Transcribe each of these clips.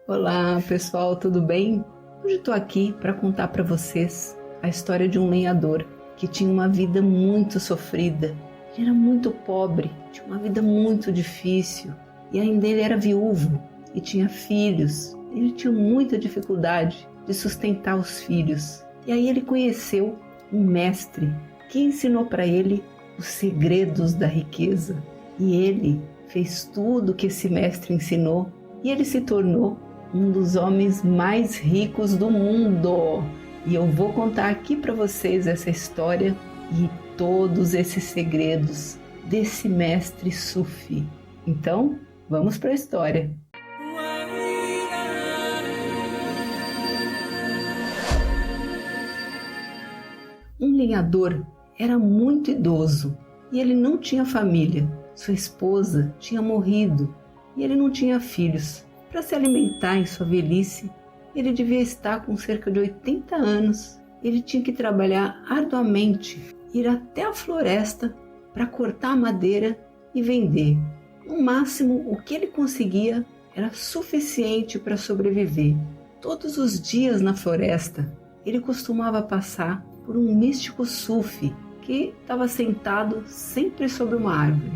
Olá pessoal, tudo bem? Hoje estou aqui para contar para vocês a história de um lenhador que tinha uma vida muito sofrida. Ele era muito pobre, tinha uma vida muito difícil e ainda ele era viúvo e tinha filhos. Ele tinha muita dificuldade de sustentar os filhos. E aí ele conheceu um mestre que ensinou para ele os segredos da riqueza. E ele fez tudo que esse mestre ensinou e ele se tornou um dos homens mais ricos do mundo. E eu vou contar aqui para vocês essa história e todos esses segredos desse mestre Sufi. Então, vamos para a história. Um lenhador era muito idoso e ele não tinha família. Sua esposa tinha morrido e ele não tinha filhos. Para se alimentar em sua velhice, ele devia estar com cerca de 80 anos. Ele tinha que trabalhar arduamente, ir até a floresta para cortar a madeira e vender. No máximo, o que ele conseguia era suficiente para sobreviver. Todos os dias na floresta, ele costumava passar por um místico sufi que estava sentado sempre sobre uma árvore.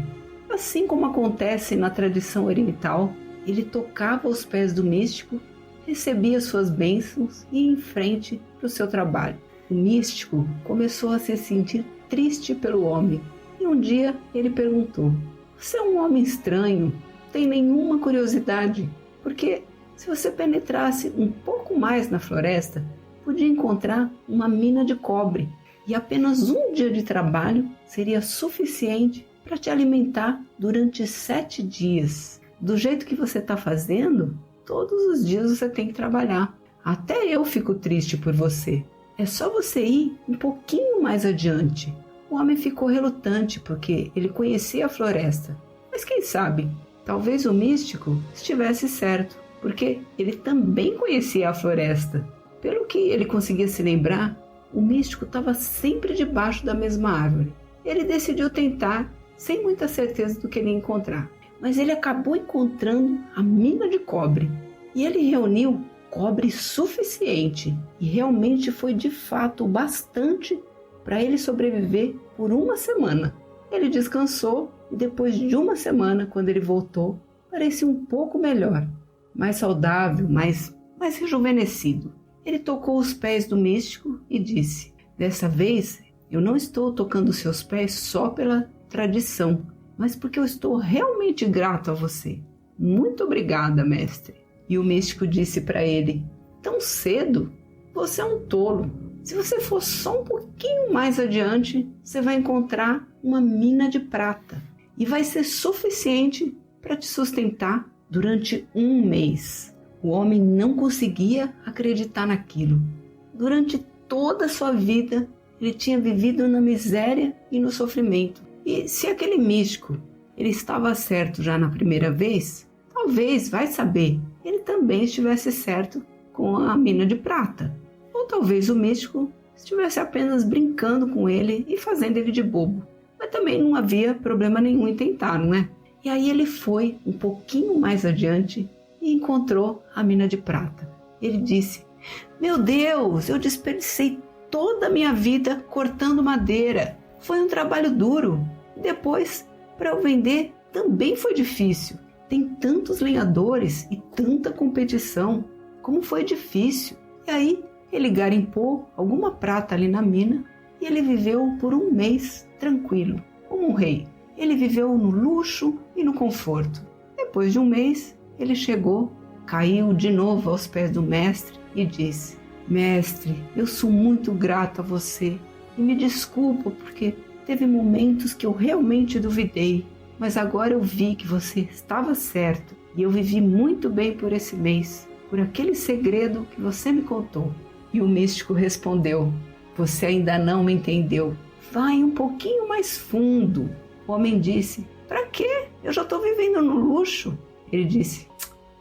Assim como acontece na tradição oriental, ele tocava os pés do místico, recebia suas bênçãos e ia em frente para o seu trabalho. O místico começou a se sentir triste pelo homem e um dia ele perguntou: "Você é um homem estranho, não tem nenhuma curiosidade, porque se você penetrasse um pouco mais na floresta, podia encontrar uma mina de cobre e apenas um dia de trabalho seria suficiente para te alimentar durante 7 dias. Do jeito que você está fazendo, todos os dias você tem que trabalhar. Até eu fico triste por você. É só você ir um pouquinho mais adiante." O homem ficou relutante porque ele conhecia a floresta. Mas quem sabe, talvez o místico estivesse certo, porque ele também conhecia a floresta. Pelo que ele conseguia se lembrar, o místico estava sempre debaixo da mesma árvore. Ele decidiu tentar, sem muita certeza do que ele ia encontrar. Mas ele acabou encontrando a mina de cobre. E ele reuniu cobre suficiente. E realmente foi de fato bastante para ele sobreviver por uma semana. Ele descansou e depois de uma semana, quando ele voltou, parecia um pouco melhor. Mais saudável, mais rejuvenescido. Ele tocou os pés do místico e disse: "Dessa vez, eu não estou tocando seus pés só pela tradição, mas porque eu estou realmente grato a você. Muito obrigada, mestre." E o místico disse para ele: "Tão cedo? Você é um tolo. Se você for só um pouquinho mais adiante, você vai encontrar uma mina de prata e vai ser suficiente para te sustentar durante 1 mês." O homem não conseguia acreditar naquilo. Durante toda a sua vida, ele tinha vivido na miséria e no sofrimento. E se aquele místico ele estava certo já na primeira vez, talvez, vai saber, ele também estivesse certo com a mina de prata. Ou talvez o místico estivesse apenas brincando com ele e fazendo ele de bobo. Mas também não havia problema nenhum em tentar, não é? E aí ele foi um pouquinho mais adiante e encontrou a mina de prata. Ele disse: "Meu Deus, eu desperdicei toda a minha vida cortando madeira. Foi um trabalho duro. Depois, para eu vender, também foi difícil. Tem tantos lenhadores e tanta competição. Como foi difícil." E aí, ele garimpou alguma prata ali na mina e ele viveu por 1 mês tranquilo, como um rei. Ele viveu no luxo e no conforto. Depois de 1 mês, ele chegou, caiu de novo aos pés do mestre e disse: "Mestre, eu sou muito grato a você e me desculpa porque teve momentos que eu realmente duvidei, mas agora eu vi que você estava certo e eu vivi muito bem por esse mês, por aquele segredo que você me contou." E o místico respondeu: "Você ainda não me entendeu. Vai um pouquinho mais fundo." O homem disse: "Para quê? Eu já estou vivendo no luxo." Ele disse: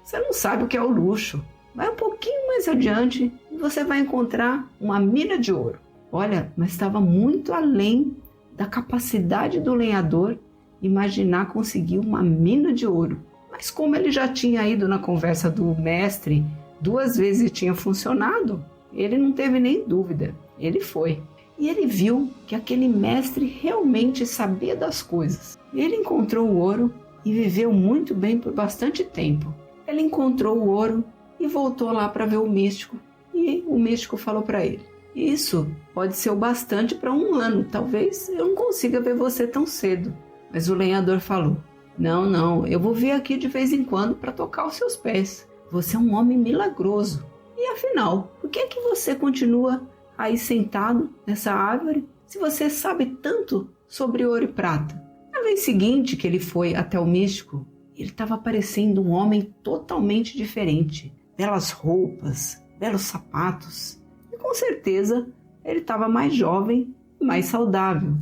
"Você não sabe o que é o luxo. Vai um pouquinho mais adiante e você vai encontrar uma mina de ouro." Olha, mas estava muito além da capacidade do lenhador imaginar conseguir uma mina de ouro. Mas como ele já tinha ido na conversa do mestre 2 vezes e tinha funcionado, ele não teve nem dúvida, ele foi. E ele viu que aquele mestre realmente sabia das coisas. Ele encontrou o ouro e viveu muito bem por bastante tempo. Ele encontrou o ouro e voltou lá para ver o místico. E o místico falou para ele: isso pode ser o bastante para 1 ano, talvez eu não consiga ver você tão cedo. Mas o lenhador falou: não, eu vou vir aqui de vez em quando para tocar os seus pés. Você é um homem milagroso. E afinal, por que é que você continua aí sentado nessa árvore se você sabe tanto sobre ouro e prata? Na vez seguinte que ele foi até o místico, ele estava parecendo um homem totalmente diferente. Belas roupas, belos sapatos. E com certeza ele estava mais jovem e mais saudável.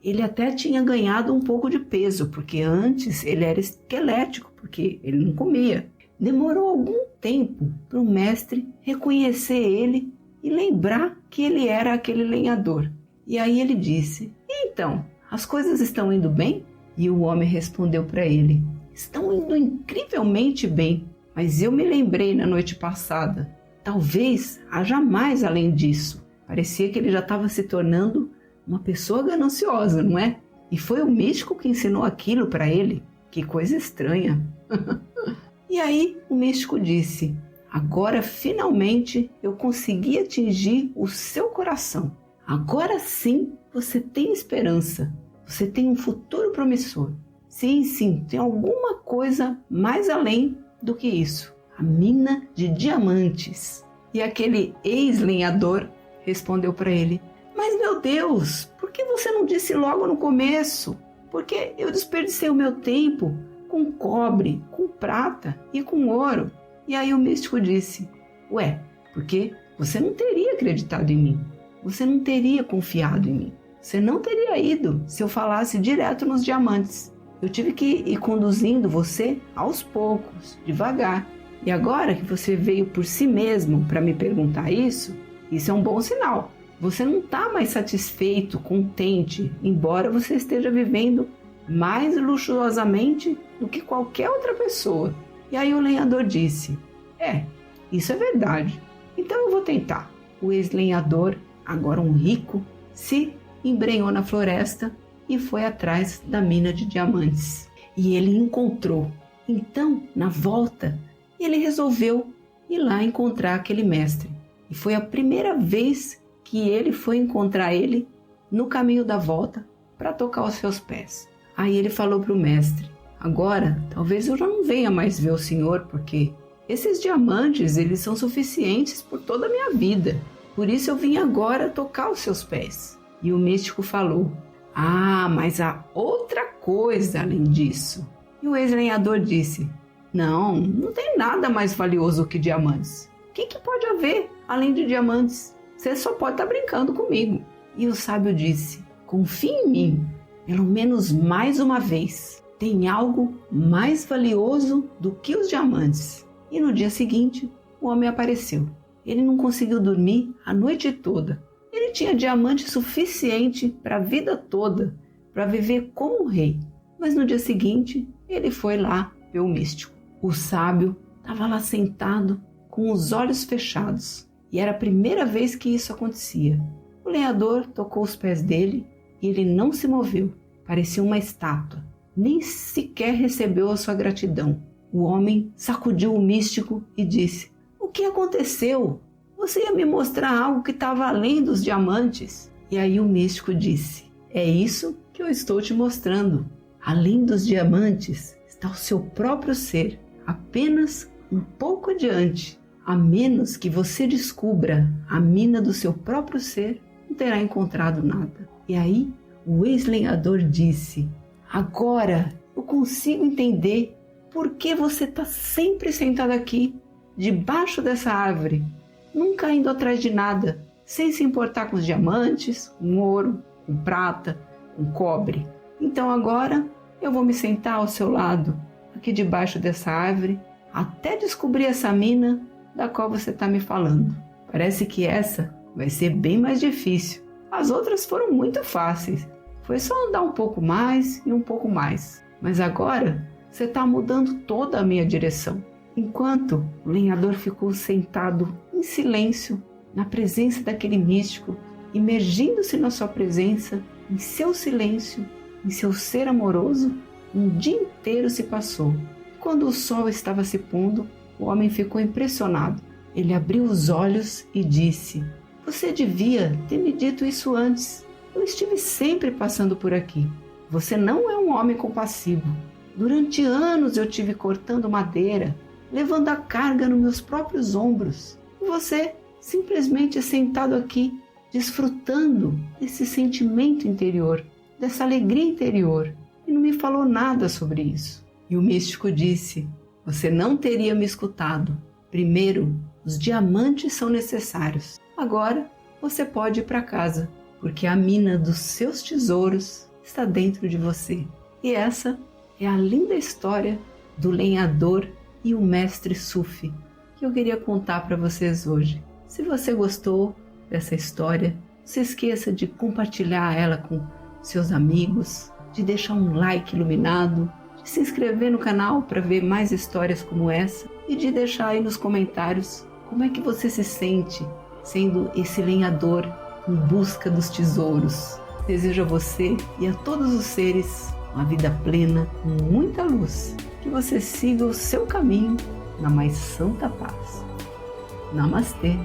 Ele até tinha ganhado um pouco de peso, porque antes ele era esquelético, porque ele não comia. Demorou algum tempo para o mestre reconhecer ele e lembrar que ele era aquele lenhador. E aí ele disse: então, as coisas estão indo bem? E o homem respondeu para ele: estão indo incrivelmente bem, mas eu me lembrei na noite passada. Talvez haja mais além disso. Parecia que ele já estava se tornando uma pessoa gananciosa, não é? E foi o místico que ensinou aquilo para ele. Que coisa estranha. E aí o místico disse: agora finalmente eu consegui atingir o seu coração. Agora sim você tem esperança. Você tem um futuro promissor. Sim, tem alguma coisa mais além do que isso. A mina de diamantes. E aquele ex-lenhador respondeu para ele: mas meu Deus, por que você não disse logo no começo? Porque eu desperdicei o meu tempo com cobre, com prata e com ouro. E aí o místico disse: ué, porque você não teria acreditado em mim. Você não teria confiado em mim. Você não teria ido se eu falasse direto nos diamantes. Eu tive que ir conduzindo você aos poucos, devagar. E agora que você veio por si mesmo para me perguntar isso é um bom sinal. Você não está mais satisfeito, contente, embora você esteja vivendo mais luxuosamente do que qualquer outra pessoa. E aí o lenhador disse: isso é verdade. Então eu vou tentar. O ex-lenhador, agora um rico, se embrenhou na floresta e foi atrás da mina de diamantes. E ele encontrou. Então, na volta, ele resolveu ir lá encontrar aquele mestre. E foi a primeira vez que ele foi encontrar ele no caminho da volta para tocar os seus pés. Aí ele falou para o mestre: agora, talvez eu já não venha mais ver o senhor, porque esses diamantes, eles são suficientes por toda a minha vida. Por isso eu vim agora tocar os seus pés. E o místico falou: mas há outra coisa além disso. E o ex-lenhador disse: não tem nada mais valioso que diamantes. O que pode haver além de diamantes? Você só pode estar brincando comigo. E o sábio disse: confie em mim, pelo menos mais uma vez. Tem algo mais valioso do que os diamantes. E no dia seguinte, o homem apareceu. Ele não conseguiu dormir a noite toda. Ele tinha diamante suficiente para a vida toda, para viver como um rei. Mas no dia seguinte, ele foi lá ver o místico. O sábio estava lá sentado com os olhos fechados. E era a primeira vez que isso acontecia. O lenhador tocou os pés dele e ele não se moveu. Parecia uma estátua. Nem sequer recebeu a sua gratidão. O homem sacudiu o místico e disse: o que aconteceu? Você ia me mostrar algo que estava além dos diamantes. E aí o místico disse: é isso que eu estou te mostrando. Além dos diamantes está o seu próprio ser, apenas um pouco adiante. A menos que você descubra a mina do seu próprio ser, não terá encontrado nada. E aí o ex-lenhador disse: agora eu consigo entender por que você está sempre sentado aqui, debaixo dessa árvore, nunca indo atrás de nada, sem se importar com os diamantes, com ouro, com prata, com cobre. Então agora eu vou me sentar ao seu lado, aqui debaixo dessa árvore, até descobrir essa mina da qual você está me falando. Parece que essa vai ser bem mais difícil. As outras foram muito fáceis. Foi só andar um pouco mais e um pouco mais. Mas agora você está mudando toda a minha direção. Enquanto o lenhador ficou sentado em silêncio, na presença daquele místico, imergindo-se na sua presença, em seu silêncio, em seu ser amoroso, um dia inteiro se passou. Quando o sol estava se pondo, o homem ficou impressionado. Ele abriu os olhos e disse: "Você devia ter me dito isso antes. Eu estive sempre passando por aqui. Você não é um homem compassivo. Durante anos eu tive cortando madeira, levando a carga nos meus próprios ombros. E você simplesmente sentado aqui, desfrutando desse sentimento interior, dessa alegria interior, e não me falou nada sobre isso." E o místico disse: "Você não teria me escutado. Primeiro, os diamantes são necessários. Agora você pode ir para casa, porque a mina dos seus tesouros está dentro de você." E essa é a linda história do lenhador e o mestre Sufi que eu queria contar para vocês hoje. Se você gostou dessa história, não se esqueça de compartilhar ela com seus amigos, de deixar um like iluminado, de se inscrever no canal para ver mais histórias como essa e de deixar aí nos comentários como é que você se sente sendo esse lenhador em busca dos tesouros. Desejo a você e a todos os seres uma vida plena, com muita luz. Que você siga o seu caminho na mais santa paz. Namastê!